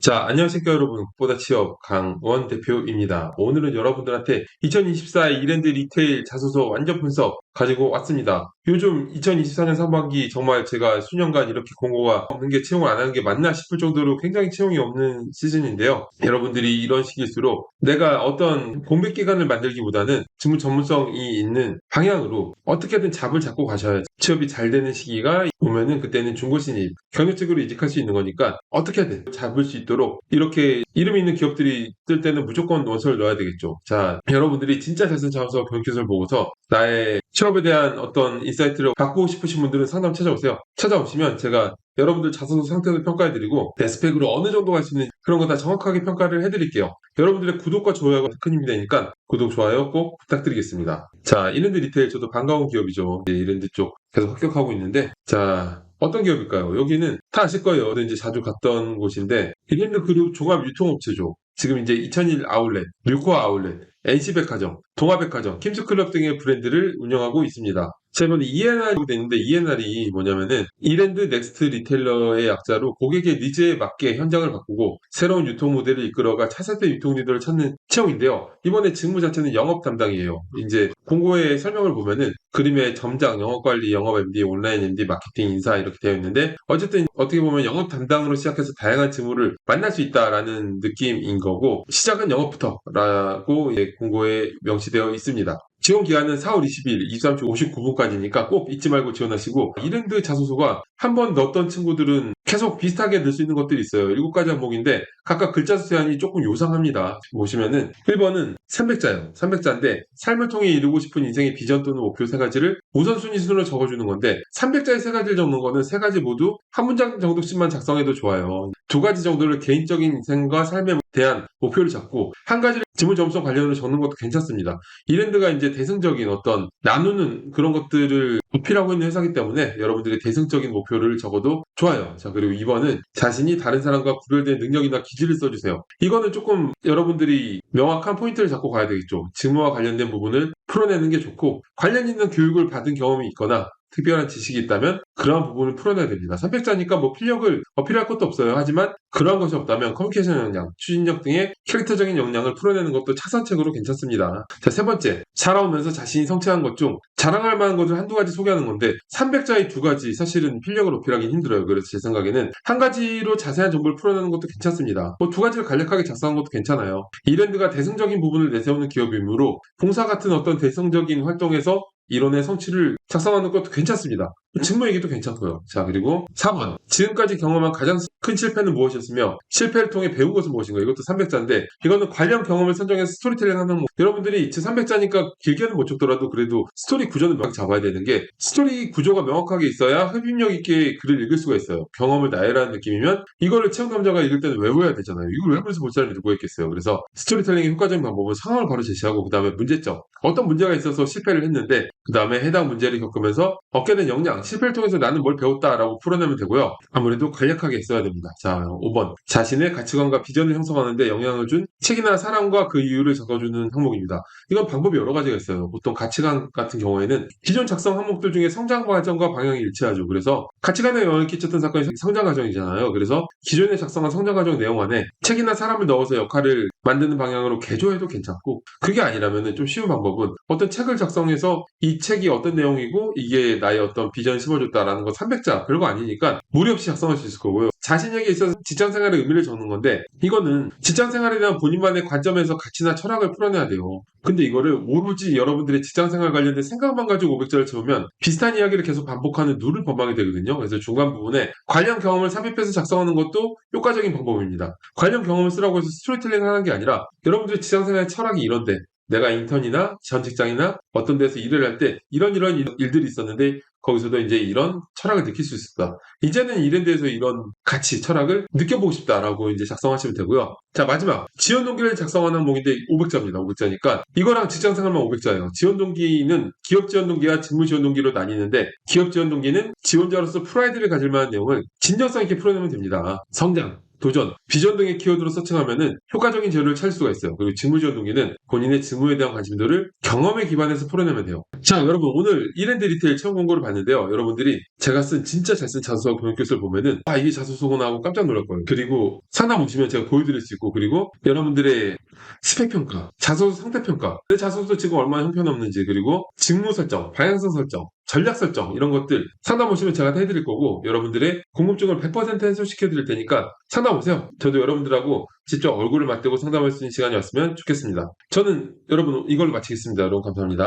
자, 안녕하십니까 여러분. 국보다 취업 강원 대표입니다. 오늘은 여러분들한테 2024 이랜드 리테일 자소서 완전 분석 가지고 왔습니다. 요즘 2024년 상반기 정말 제가 수년간 이렇게 공고가 없는 게 채용을 안 하는 게 맞나 싶을 정도로 굉장히 채용이 없는 시즌인데요. 여러분들이 이런 시기일수록 내가 어떤 공백 기간을 만들기보다는 직무 전문성이 있는 방향으로 어떻게든 잡을 잡고 가셔야지. 취업이 잘 되는 시기가 오면은 그때는 중고 신입, 경력직으로 이직할 수 있는 거니까 어떻게든 잡을 수 있도록 이렇게 이름 있는 기업들이 뜰 때는 무조건 원서를 넣어야 되겠죠. 자, 여러분들이 진짜 자선 자소서 경기서를 보고서 나의 취업에 대한 어떤 인사이트를 받고 싶으신 분들은 상담 찾아오세요. 찾아오시면 제가 여러분들 자소서 상태도 평가해드리고 내 스펙으로 어느 정도 갈 수 있는 그런 거 다 정확하게 평가를 해드릴게요. 여러분들의 구독과 좋아요가 큰 힘이 되니까 구독, 좋아요 꼭 부탁드리겠습니다. 자, 이랜드 리테일 저도 반가운 기업이죠. 이제 이랜드 쪽 계속 합격하고 있는데, 자, 어떤 기업일까요? 여기는 다 아실 거예요. 저도 이제 자주 갔던 곳인데, 이랜드 그룹 종합 유통업체죠. 지금 이제 2001 아울렛, 류코아 아울렛, NC백화점, 동아백화점, 킴스클럽 등의 브랜드를 운영하고 있습니다. 제가 이번에 ENR이라고 돼 있는데 ENR이 뭐냐면은 이랜드 넥스트 리테일러의 약자로 고객의 니즈에 맞게 현장을 바꾸고 새로운 유통 모델을 이끌어가 차세대 유통 리더를 찾는 채용인데요. 이번에 직무 자체는 영업 담당이에요. 이제 공고의 설명을 보면은 그림에 점장, 영업관리, 영업 MD, 온라인 MD, 마케팅, 인사 이렇게 되어 있는데 어쨌든 어떻게 보면 영업 담당으로 시작해서 다양한 직무를 만날 수 있다라는 느낌인 거고 시작은 영업부터라고 공고에 명시되어 있습니다. 지원 기한은 4월 20일 23시 59분까지니까 꼭 잊지 말고 지원하시고 이랜드 자소서가 한 번 넣었던 친구들은 계속 비슷하게 넣을 수 있는 것들이 있어요. 7가지 항목인데 각각 글자 수 제한이 조금 요상합니다. 보시면은 1번은 300자예요. 300자인데 삶을 통해 이루고 싶은 인생의 비전 또는 목표 3가지를 우선순위 순으로 적어주는 건데 300자에 3가지를 적는 거는 3가지 모두 한 문장 정도씩만 작성해도 좋아요. 2가지 정도를 개인적인 인생과 삶에 대한 목표를 잡고 한 가지를 직무 점수 관련으로 적는 것도 괜찮습니다. 이랜드가 이제 대승적인 어떤 나누는 그런 것들을 어필하고 있는 회사이기 때문에 여러분들이 대승적인 목표를 적어도 좋아요. 자, 그리고 2번은 자신이 다른 사람과 구별된 능력이나 기질을 써주세요. 이거는 조금 여러분들이 명확한 포인트를 잡고 가야 되겠죠. 직무와 관련된 부분을 풀어내는 게 좋고 관련 있는 교육을 받은 경험이 있거나 특별한 지식이 있다면 그러한 부분을 풀어내야 됩니다. 300자니까 뭐 필력을 어필할 것도 없어요. 하지만 그러한 것이 없다면 커뮤니케이션 역량, 추진력 등의 캐릭터적인 역량을 풀어내는 것도 차선책으로 괜찮습니다. 자, 세 번째, 살아오면서 자신이 성취한 것 중 자랑할 만한 것을 한두 가지 소개하는 건데 300자의 2가지 사실은 필력을 어필하기 힘들어요. 그래서 제 생각에는 한 가지로 자세한 정보를 풀어내는 것도 괜찮습니다. 뭐 2가지를 간략하게 작성한 것도 괜찮아요. 이랜드가 대승적인 부분을 내세우는 기업이므로 봉사 같은 어떤 대승적인 활동에서 이론의 성취를 작성하는 것도 괜찮습니다. 직무 얘기도 괜찮고요. 자, 그리고 4번. 지금까지 경험한 가장 큰 실패는 무엇이었으며 실패를 통해 배운 것은 무엇인가? 이것도 300자인데 이거는 관련 경험을 선정해서 스토리텔링 하는 거. 여러분들이 300자니까 길게는 못 적더라도 그래도 스토리 구조는 명확히 잡아야 되는 게 스토리 구조가 명확하게 있어야 흡입력 있게 글을 읽을 수가 있어요. 경험을 나열하는 느낌이면 이거를 채용 남자가 읽을 때는 외워야 되잖아요. 이걸 외우면서 볼 사람이 누구 있겠어요. 그래서 스토리텔링의 효과적인 방법은 상황을 바로 제시하고 그 다음에 문제점. 어떤 문제가 있어서 실패를 했는데 그 다음에 해당 문제를 겪으면서 얻게 된 역량, 실패를 통해서 나는 뭘 배웠다라고 풀어내면 되고요. 아무래도 간략하게 써야 됩니다. 자, 5번. 자신의 가치관과 비전을 형성하는데 영향을 준 책이나 사람과 그 이유를 적어주는 항목입니다. 이건 방법이 여러 가지가 있어요. 보통 가치관 같은 경우에는 기존 작성 항목들 중에 성장 과정과 방향이 일치하죠. 그래서 가치관에 영향을 끼쳤던 사건이 성장 과정이잖아요. 그래서 기존에 작성한 성장 과정 내용 안에 책이나 사람을 넣어서 역할을 만드는 방향으로 개조해도 괜찮고 그게 아니라면 좀 쉬운 방법은 어떤 책을 작성해서 이 책이 어떤 내용이고 이게 나의 어떤 비전을 심어줬다라는 거 300자 별거 아니니까 무리 없이 작성할 수 있을 거고요. 자신에게 있어서 직장생활의 의미를 적는 건데 이거는 직장생활에 대한 본인만의 관점에서 가치나 철학을 풀어내야 돼요. 근데 이거를 오로지 여러분들의 직장생활 관련된 생각만 가지고 500자를 채우면 비슷한 이야기를 계속 반복하는 누를 범하게 되거든요. 그래서 중간 부분에 관련 경험을 삽입해서 작성하는 것도 효과적인 방법입니다. 관련 경험을 쓰라고 해서 스토리텔링 하는 게 아니라 여러분들의 직장생활의 철학이 이런데 내가 인턴이나 전 직장이나 어떤 데서 일을 할 때 이런 일들이 있었는데 거기서도 이제 이런 철학을 느낄 수 있었다. 이제는 이런 데서 이런 가치, 철학을 느껴보고 싶다라고 이제 작성하시면 되고요. 자, 마지막. 지원 동기를 작성하는 항목인데 500자입니다. 500자니까. 이거랑 직장 생활만 500자예요. 지원 동기는 기업 지원 동기와 직무 지원 동기로 나뉘는데 기업 지원 동기는 지원자로서 프라이드를 가질 만한 내용을 진정성 있게 풀어내면 됩니다. 성장, 도전, 비전 등의 키워드로 서칭하면은 효과적인 재료를 찾을 수가 있어요. 그리고 직무지원 동기는 본인의 직무에 대한 관심도를 경험에 기반해서 풀어내면 돼요. 자, 여러분 오늘 이랜드 리테일 채용 공고를 봤는데요. 여러분들이 제가 쓴 진짜 잘 쓴 자소서 교육교수를 보면은 이게 자소서구나 하고 깜짝 놀랄 거예요. 그리고 상담 오시면 제가 보여드릴 수 있고, 그리고 여러분들의 스펙 평가, 자소서 상태 평가, 내 자소서 지금 얼마나 형편없는지, 그리고 직무 설정, 방향성 설정, 전략 설정, 이런 것들 상담 오시면 제가 다 해드릴 거고, 여러분들의 궁금증을 100% 해소시켜 드릴 테니까 상담 오세요. 저도 여러분들하고 직접 얼굴을 맞대고 상담할 수 있는 시간이 왔으면 좋겠습니다. 저는 여러분 이걸로 마치겠습니다. 여러분 감사합니다.